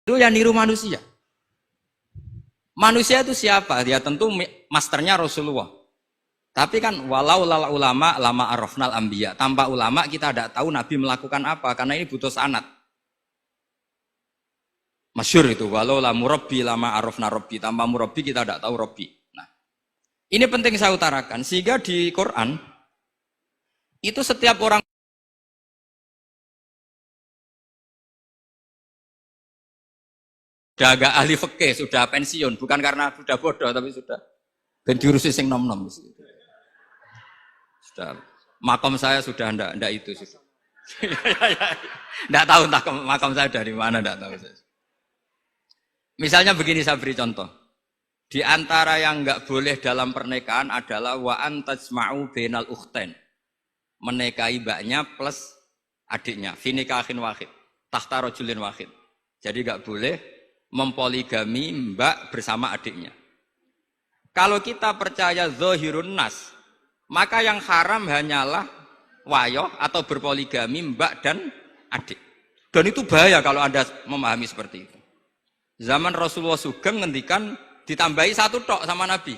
Itu yang niru manusia. Manusia itu siapa? Ya tentu masternya Rasulullah. Tapi kan walau lala ulama lama arafnal anbiya. Tanpa ulama kita tidak tahu Nabi melakukan apa karena ini butuh sanad. Masyhur itu walau la murabbi lama arafna rabbi. Tanpa murabbi kita tidak tahu rabbi. Nah, ini penting saya utarakan sehingga di Quran itu setiap orang sudah agak ahli fikih, sudah pensiun, bukan karena sudah bodoh tapi sudah ben diurusi sing nom-nom. Sudah makom saya sudah ndak itu sih. Ndak tahu entah makom saya dari mana, ndak tahu saya. Misalnya begini, saya beri contoh. Di antara yang nggak boleh dalam pernikahan adalah wa antajma'u bainal ukhtain. Menikahi mbaknya plus adiknya, fi nikahin wahid, tahta rajulin wahid. Jadi nggak boleh mempoligami mbak bersama adiknya. Kalau kita percaya zahirun nas, maka yang haram hanyalah wayoh atau berpoligami mbak dan adik. Dan itu bahaya kalau Anda memahami seperti itu. Zaman Rasulullah Sugeng ngendikan ditambahi satu tok sama Nabi.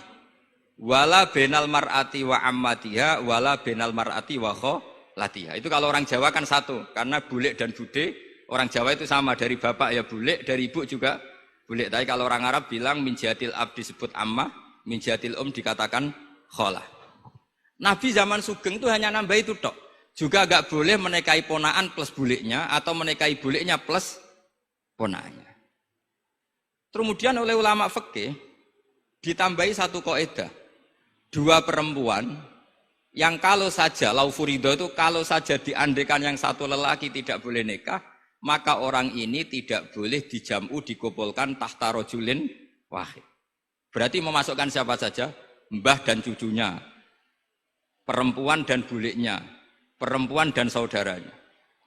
Wala benal mar'ati wa ammatiha wala benal mar'ati wa kholatiha. Itu kalau orang Jawa kan satu, karena bulik dan bude orang Jawa itu sama, dari bapak ya bulik, dari ibu juga bulik. Tapi kalau orang Arab bilang min jatil ab disebut ammah, min jatil dikatakan kholah. Nabi zaman Sugeng itu hanya nambah itu tok. Juga agak boleh menikahi ponaan plus buliknya atau menikahi buliknya plus ponaannya. Kemudian oleh ulama fikih ditambahi satu kaidah. Dua perempuan yang kalau saja laufurido itu kalau saja diandekan yang satu lelaki tidak boleh nikah, maka orang ini tidak boleh dijamu dikumpulkan tahta rajulin wahid. Berarti memasukkan siapa saja? Mbah dan cucunya, perempuan dan buliknya, perempuan dan saudaranya.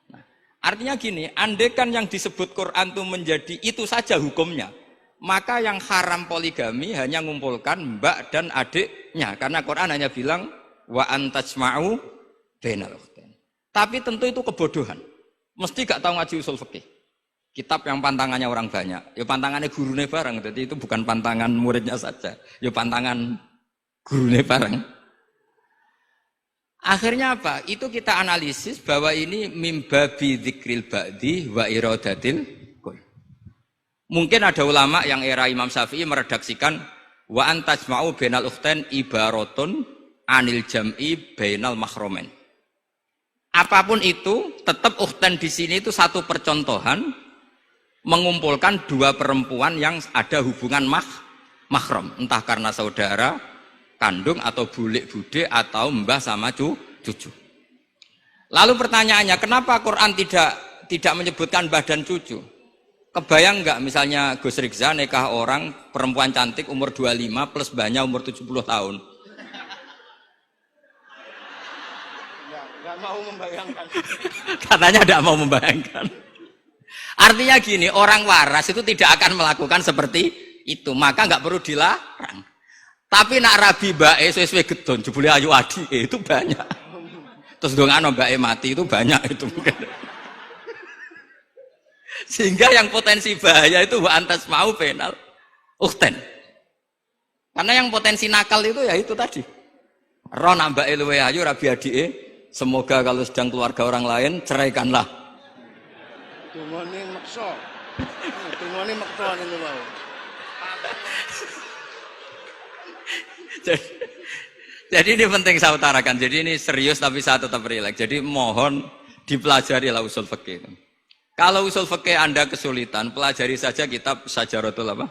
Nah, artinya gini, andekan yang disebut Quran itu menjadi itu saja hukumnya, maka yang haram poligami hanya mengumpulkan mbak dan adiknya, karena Quran hanya bilang wa antajma'u bainal ukhtain. Tapi tentu itu kebodohan. Mesti gak tahu ngaji usul fikih. Kitab yang pantangannya orang banyak, ya pantangannya gurune bareng, jadi itu bukan pantangan muridnya saja, ya pantangan gurune bareng. Akhirnya apa? Itu kita analisis bahwa ini mimbabi dzikril ba'di wa iradatil kul. Mungkin ada ulama yang era Imam Syafi'i meredaksikan wa antajma'u bainal ukhtain ibaratun anil jam'i bainal mahromen. Apapun itu, tetap ukhtain di sini itu satu percontohan mengumpulkan dua perempuan yang ada hubungan mahram, entah karena saudara kandung atau bulik bude atau mbah sama cucu. Lalu pertanyaannya, kenapa Quran tidak menyebutkan mbah dan cucu? Kebayang nggak misalnya Gus Rikza nikah orang perempuan cantik umur 25 plus mbahnya umur 70 tahun? Nggak mau membayangkan. Katanya tidak mau membayangkan. Artinya gini, orang waras itu tidak akan melakukan seperti itu, maka nggak perlu dilarang. Tapi nak rabi bae sesuai gedon, jebule ayu adi itu banyak. Terus dongano bae mati itu banyak itu mungkin. Sehingga yang potensi bahaya itu wa antas mau penal ukhtain. Karena yang potensi nakal itu ya itu tadi. Ro nambake luwe ayu rabi adike, semoga kalau sedang keluarga orang lain ceraikanlah. Tungone maksa. Tungone maksa niku wae. Jadi ini penting saya utarakan. Jadi ini serius tapi saya tetap rileks. Jadi mohon dipelajari lah usul fikih. Kalau usul fikih Anda kesulitan, pelajari saja kitab Syajaratul apa?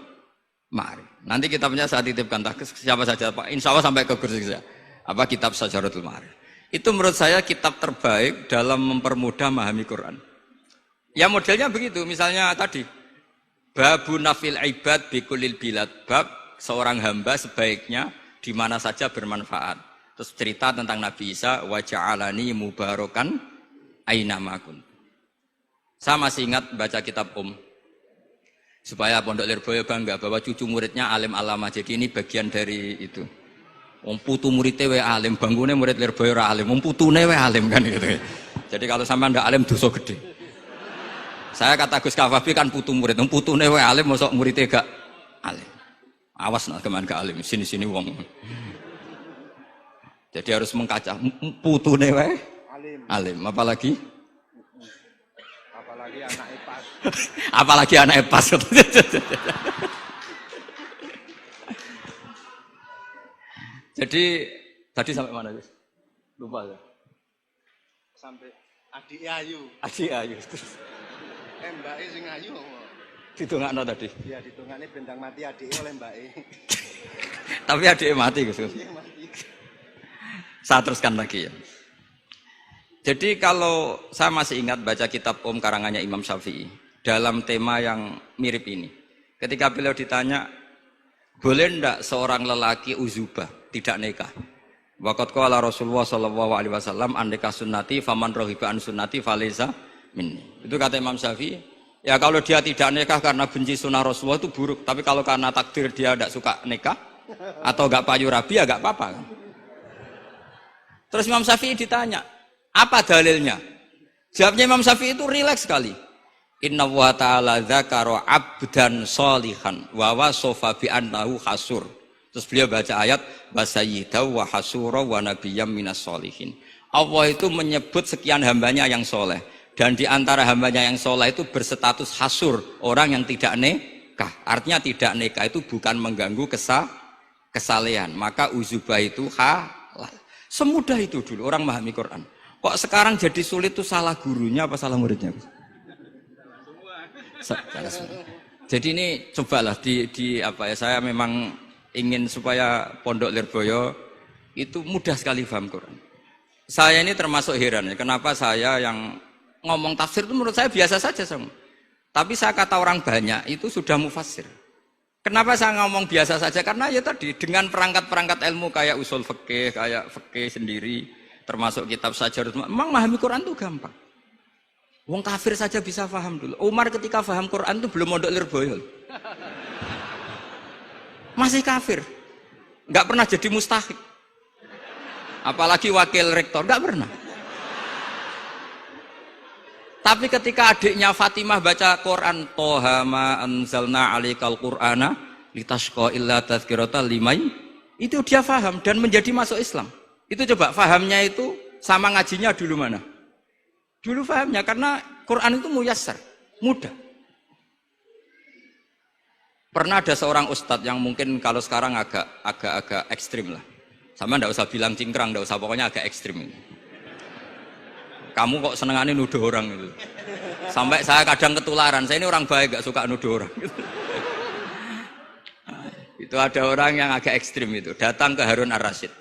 Ma'arif. Nanti kitabnya saya titipkan siapa saja Pak. Insya Allah sampai ke kursi saya. Apa kitab Syajaratul Ma'arif. Itu menurut saya kitab terbaik dalam mempermudah memahami Quran. Ya modelnya begitu, misalnya tadi babu nafil ibad bikulil bilad, bab seorang hamba sebaiknya di mana saja bermanfaat. Terus cerita tentang Nabi Isa wa ja'alani mubarakan aina ma kuntu. Saya masih ingat baca kitab supaya Pondok Lirboyo bangga bahwa cucu muridnya alim alama. Jadi ini bagian dari itu. Wong putu muridnya we alim, bangunnya murid Lirboyo ra alim, wong putune we alim kan gitu. Jadi kalau sampean ndak alim dosa gede. Saya kata Gus Kafabi kan putu murid, putune wae alim mosok muridé gak alim. Awas nak keman gak alim, sini-sini wong. Jadi harus mengkaca putune wae alim, apalagi anak pas. apalagi anak pas. Jadi tadi sampai mana Gus? Lupa ya. Sampai adik ayu. Adik ayu. Mbake sing ayu. Ditungakno tadi. Iya, ditungakne bentang mati adike oleh mbake. Tapi adike mati Gus. Saya teruskan lagi ya. Jadi kalau saya masih ingat baca kitab karangannya Imam Syafi'i dalam tema yang mirip ini. Ketika beliau ditanya, boleh ndak seorang lelaki uzubah tidak nikah? Waqat qala Rasulullah sallallahu alaihi wasallam andeka sunnati faman rohiba an sunnati faleza minni. Itu kata Imam Syafi'i. Ya kalau dia tidak nikah karena benci sunnah Rasulullah itu buruk. Tapi kalau karena takdir dia tidak suka nikah atau enggak payu rabi ya enggak apa-apa kan. Terus Imam Syafi'i ditanya, apa dalilnya? Jawabnya Imam Syafi'i itu rileks sekali. Inna wa ta'ala dzakara abdan sholihan wa wasofa bi annahu hasur. Terus beliau baca ayat wasayyidaw wa hasura wa nabiyyam minas sholihin. Allah itu menyebut sekian hambanya yang soleh. Dan di antara hambanya yang soleh itu berstatus hasur, orang yang tidak nikah. Artinya tidak nikah itu bukan mengganggu kesalehan. Maka uzubah itu halal. Semudah itu dulu orang memahami Quran. Kok sekarang jadi sulit itu salah gurunya apa salah muridnya? Jadi ini cobalah di apa ya, saya memang ingin supaya Pondok Lirboyo itu mudah sekali paham Quran. Saya ini termasuk heran ya, kenapa saya yang ngomong tafsir itu menurut saya biasa saja sama. Tapi saya kata orang banyak itu sudah mufassir. Kenapa saya ngomong biasa saja? Karena ya tadi dengan perangkat-perangkat ilmu kayak usul fikih, kayak fikih sendiri, termasuk kitab Sajarah, memang memahami Quran itu gampang. Wong kafir saja bisa paham dulu. Umar ketika paham Quran itu belum mondok Lirboyo. Masih kafir. Enggak pernah jadi mustahik. Apalagi wakil rektor, enggak pernah. Tapi ketika adiknya Fatimah baca Quran, Toha ma anzalna alaikal Qur'ana litashqa illa tazkiratan limai, itu dia faham dan menjadi masuk Islam. Itu coba fahamnya itu sama ngajinya dulu mana? Dulu fahamnya karena Quran itu muyassar, mudah. Pernah ada seorang ustadz yang mungkin kalau sekarang agak ekstrim lah. Sama ndak usah bilang cingkrang, ndak usah, pokoknya agak ekstrim ini. Kamu kok senengannya nuduh orang itu. Sampai saya kadang ketularan, saya ini orang baik gak suka nuduh orang. Itu ada orang yang agak ekstrim itu, datang ke Harun Ar-Rasyid.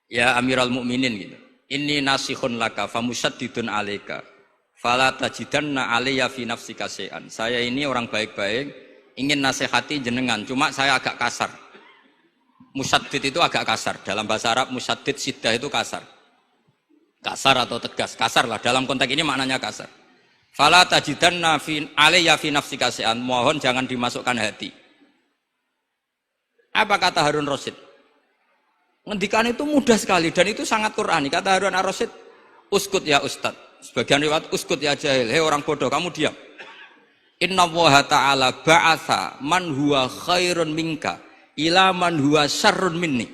Ya Amirul Mukminin gitu. Inni nasihun laka famusyaddidun alaika. Fala tajidanna alayya fi nafsika syai'an. Saya ini orang baik-baik, ingin nasihati jenengan, cuma saya agak kasar. Musyaddid itu agak kasar. Dalam bahasa Arab musyaddid siddah itu kasar. Kasar atau tegas, kasar lah dalam konteks ini maknanya kasar. Fala tajidanna fi alayya fi nafsika syai'an, mohon jangan dimasukkan hati. Apa kata Harun Rasyid? Ngendikan itu mudah sekali dan itu sangat Qur'ani. Kata Harun Ar-Rasyid, uskut ya ustad. Sebagian riwayat uskut ya jahil. Hei orang bodoh, kamu diam. Inna Allaha ta'ala ba'atha man huwa khairun minka ila man huwa syarrun minni.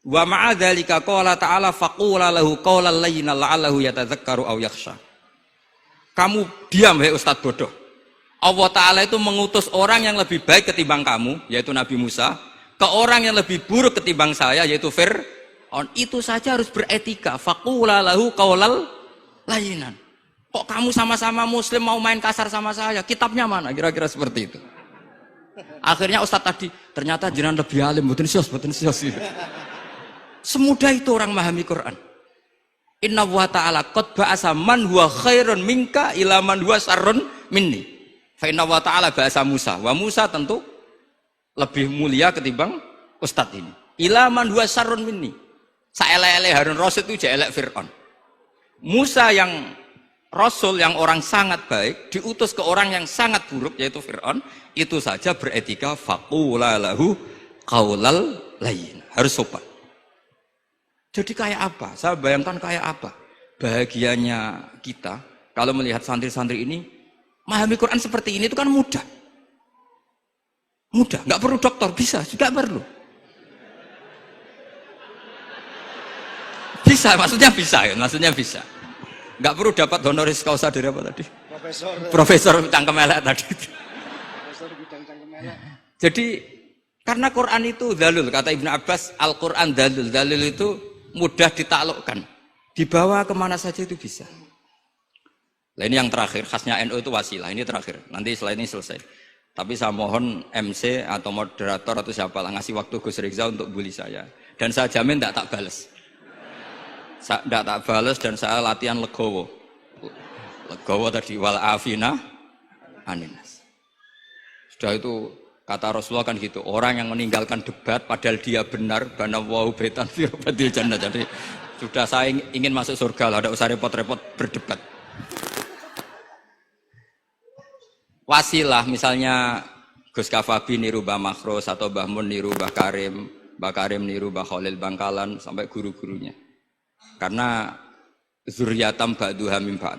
Wa ma'adzalika qala ta'ala faqula lahu qawlan layyinan la'allahu yatadzakkaru aw yakhsha. Kamu diam hei ustaz bodoh. Allah Ta'ala itu mengutus orang yang lebih baik ketimbang kamu, yaitu Nabi Musa, ke orang yang lebih buruk ketimbang saya, yaitu Fir'aun. Itu saja harus beretika. Faqula lahu qawlan layyinan. Kok kamu sama-sama muslim mau main kasar sama saya? Kitabnya mana? Kira-kira seperti itu. Akhirnya ustaz tadi, ternyata jenengan lebih alim, mboten sios. Semudah itu orang memahami Quran. Inna wa ta'ala qad ba'asa man huwa khairun minka ila man huwa syarrun minni. Fa inna wa ta'ala ba'asa Musa. Wa Musa tentu lebih mulia ketimbang ustadz ini. Ila man huwa syarrun minni. Saelek-elek Harun Rasyid itu jelek Fir'aun. Musa yang Rasul yang orang sangat baik diutus ke orang yang sangat buruk yaitu Fir'aun, itu saja beretika faqula lahu qaulal layyin. Harus sopan. Jadi kayak apa? Saya bayangkan kayak apa? Bahagianya kita Kalau melihat santri-santri ini memahami Quran seperti ini itu kan mudah. Mudah, nggak perlu dokter, bisa, juga perlu. Bisa, maksudnya bisa ya, maksudnya bisa. Nggak perlu dapat honoris causa dari apa tadi? Profesor cangkem elek tadi. Profesor bidang cangkem elek. Jadi karena Quran itu dalil, kata Ibnu Abbas, Al-Quran dalil. Dalil itu mudah ditaklukkan. Dibawa kemana saja itu bisa. Nah ini yang terakhir, khasnya NU itu wasilah. Ini terakhir, nanti setelah ini selesai. Tapi saya mohon MC atau moderator atau siapa lah ngasih waktu Gus Rizal untuk bully saya. Dan saya jamin tidak tak balas. Tidak tak balas dan saya latihan legowo. Legowo tadi wal afina aninas. Sudah itu kata Rasulullah kan gitu. Orang yang meninggalkan debat padahal dia benar, bana wau betan firbatil jannah. Jadi sudah saya ingin masuk surga lah, tidak usah repot-repot berdebat. Wasilah misalnya Gus Kafabi niru Mbah Makhros atau Mbah Mun niru Mbah Karim niru Mbah Khalil Bangkalan sampai guru-gurunya. Karena zuriyatam ba'duha min ba'd.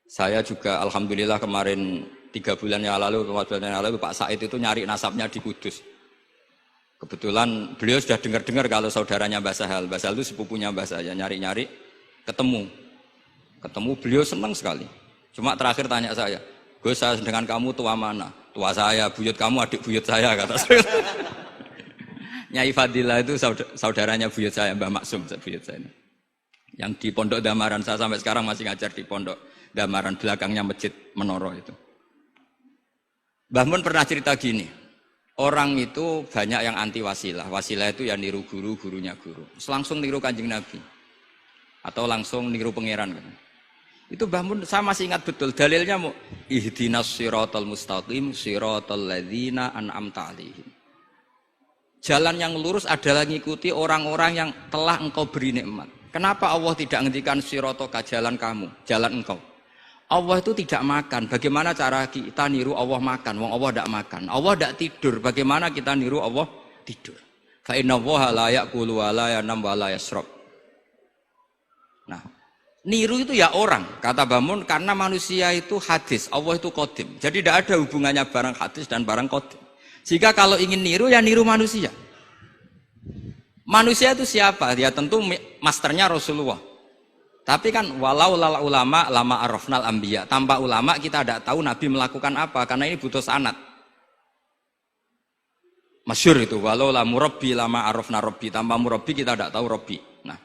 Saya juga alhamdulillah kemarin 3 bulan yang lalu, 4 bulan yang lalu Pak Said itu nyari nasabnya di Kudus. Kebetulan beliau sudah dengar-dengar kalau saudaranya Mbah Sahal. Mbah Sahal itu sepupunya Mbah saya, nyari-nyari ketemu. Ketemu beliau senang sekali. Cuma terakhir tanya saya, Gus, saya dengan kamu tua mana? Tua saya, buyut kamu adik buyut saya, kata saya. Nyai Fadila itu saudaranya buyut saya, Mbah Maksum, buyut saya. Yang di Pondok Damaran, saya sampai sekarang masih ngajar di Pondok Damaran, belakangnya Masjid Menoro itu. Mbah Mun pernah cerita gini, orang itu banyak yang anti wasilah. Wasilah itu ya niru guru, gurunya guru. Langsung niru Kanjeng Nabi. Atau langsung niru pangeran. Itu Mbah Mun, saya masih ingat betul dalilnya mau ihdinas siratal mustaqim siratal ladzina an'amta 'alaihim. Jalan yang lurus adalah mengikuti orang-orang yang telah engkau beri nikmat. Kenapa Allah tidak menghentikan siratoka jalan kamu, jalan engkau? Allah itu tidak makan. Bagaimana cara kita niru Allah makan? Wong Allah tidak makan. Allah tidak tidur. Bagaimana kita niru Allah tidur? Fa innallaha la ya'kulu wa la yanam wa la yashrab. Nah, niru itu ya orang, kata Bamun, karena manusia itu hadis, Allah itu qadim. Jadi tidak ada hubungannya barang hadis dan barang qadim. Jika kalau ingin niru, ya niru manusia. Manusia itu siapa? Ya tentu masternya Rasulullah. Tapi kan walau lala ulama lama arafnal anbiya. Tanpa ulama kita tidak tahu Nabi melakukan apa, karena ini butuh sanad. Masyhur itu, walau la murabbi lama arafna rabbi. Tanpa murabbi kita tidak tahu rabbi. Nah,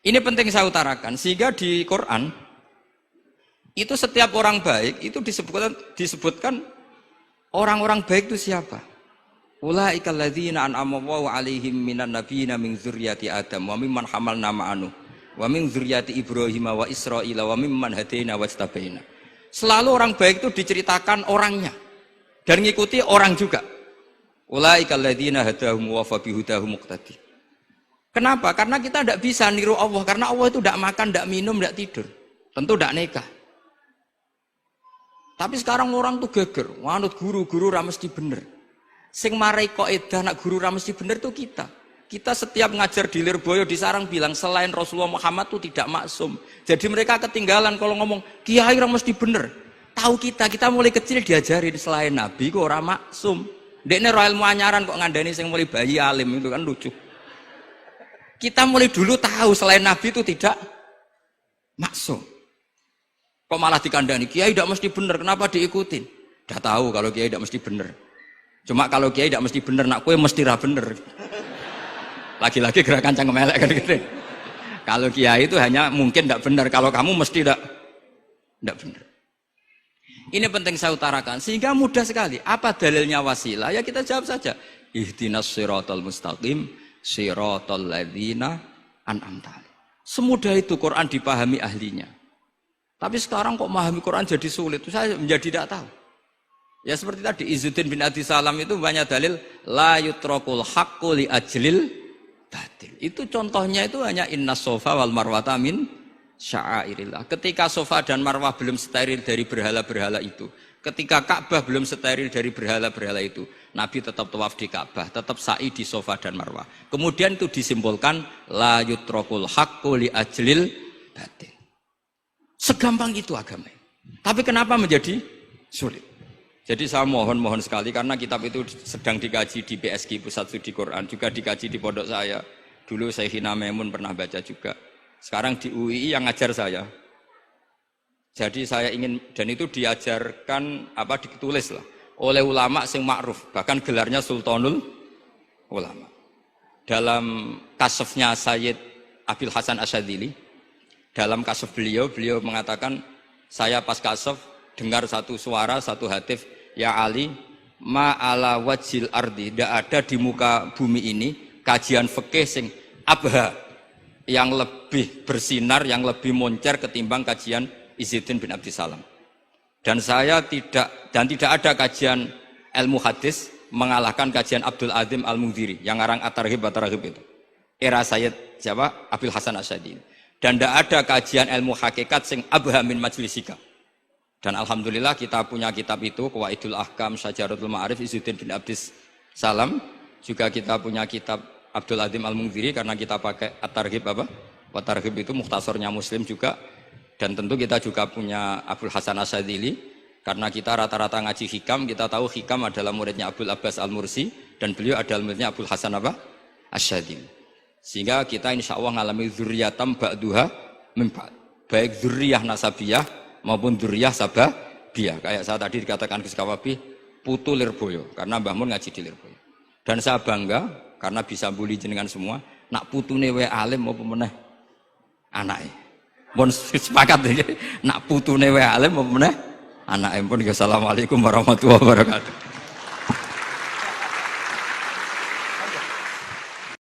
ini penting saya utarakan, sehingga di Quran itu setiap orang baik itu disebutkan orang-orang baik itu siapa? Ulaikal ladzina an'ama Allahu 'alaihim minan nabiyina min dzurriyyati Adam wa mimman hamalna ma'anu wa min dzurriyyati Ibrahim wa Israila wa mimman hadaina wastabaina. Selalu orang baik itu diceritakan orangnya dan ngikuti orang juga. Ulaikal ladzina hadahum wa fa bihudahum muqtadi. Kenapa? Karena kita tidak bisa niru Allah. Karena Allah itu tidak makan, tidak minum, tidak tidur. Tentu tidak nikah. Tapi sekarang orang tuh geger. Wanut guru-guru mesti bener. Sing marai kaidah nak guru mesti bener itu kita. Kita setiap ngajar di Lirboyo di Sarang bilang selain Rasulullah Muhammad itu tidak maksum. Jadi mereka ketinggalan kalau ngomong kiai mesti bener. Tahu kita mulai kecil diajarin selain Nabi kok ora maksum. Dekne ro ilmu anyaran kok ngandani sing mulai bayi alim itu kan lucu. Kita mulai dulu tahu selain Nabi itu tidak maksum. Kok malah dikandani, kiai tidak mesti benar, kenapa diikutin? Udah tahu kalau kiai tidak mesti benar. Cuma kalau kiai tidak mesti benar, nak kue mesti ra benar. Lagi-lagi gerakan cangkem elek kan gitu. Kalau kiai itu hanya mungkin tidak benar, kalau kamu mesti tidak benar. Ini penting saya utarakan, sehingga mudah sekali. Apa dalilnya wasilah? Ya kita jawab saja. Ihdinas siratal mustaqim siratal ladzina an'amta 'alaihim. Semudah itu Quran dipahami ahlinya. Tapi sekarang kok memahami Quran jadi sulit. Saya menjadi tidak tahu. Ya seperti tadi Izzuddin bin Adi Salam itu banyak dalil la yutrakul haqqu li ajlil batil. Itu contohnya itu hanya innas sofa wal marwata min sya'airillah. Ketika sofa dan marwah belum steril dari berhala-berhala itu, ketika Ka'bah belum steril dari berhala-berhala itu, Nabi tetap tawaf di Ka'bah, tetap sa'i di sofa dan marwah. Kemudian itu disimpulkan la yutrakul haqqu li ajlil batil. Segampang itu agama. Tapi kenapa menjadi sulit? Jadi saya mohon sekali karena kitab itu sedang dikaji di PSG Pusat Studi Quran, juga dikaji di pondok saya. Dulu Syekhina Maimun pernah baca juga. Sekarang di UII yang ngajar saya. Jadi saya ingin, dan itu diajarkan ditulis lah oleh ulama sing ma'ruf, bahkan gelarnya Sultanul Ulama. Dalam kasafnya Sayyid Abil Hasan Asyadzili, dalam kasaf beliau mengatakan, saya pas kasaf dengar satu suara, satu hatif, ya Ali, ma'ala wajil ardi, tidak ada di muka bumi ini kajian fikih sing abha, yang lebih bersinar, yang lebih moncer ketimbang kajian Izzuddin bin Abdissalam. Dan tidak ada kajian ilmu hadis mengalahkan kajian Abdul Azim Al-Mundhiri yang ngarang At-Targhib itu. Era Sayyid siapa? Abil Hasan Asyadzili. Dan tidak ada kajian ilmu hakikat sing abha min majlisika. Dan alhamdulillah kita punya kitab itu, Qawaidul Ahkam, Syajaratul Ma'arif, Izzuddin bin Abdissalam. Juga kita punya kitab Abdul Azim Al-Mundhiri karena kita pakai At-Targhib At-Targhib itu mukhtasornya Muslim juga. Dan tentu kita juga punya Abul Hasan Asyadzili karena kita rata-rata ngaji hikam, kita tahu hikam adalah muridnya Abdul Abbas Al-Mursi dan beliau adalah muridnya Abul Hasan Asyadzili. Sehingga kita insya Allah ngalami dzurriyatam ba'duha min ba'd. Baik dzurriyah nasabiyah maupun dzurriyah sababiyah. Kayak saya tadi dikatakan Gus Kawabi, putu Lirboyo karena Mbah Mun ngaji di Lirboyo. Dan saya bangga karena bisa bully jenengan semua, nak putune wae alim maupun meneh anake. Mun sepakat iki, nak putune wae alim maupun meneh anake. Pun assalamualaikum warahmatullahi wabarakatuh.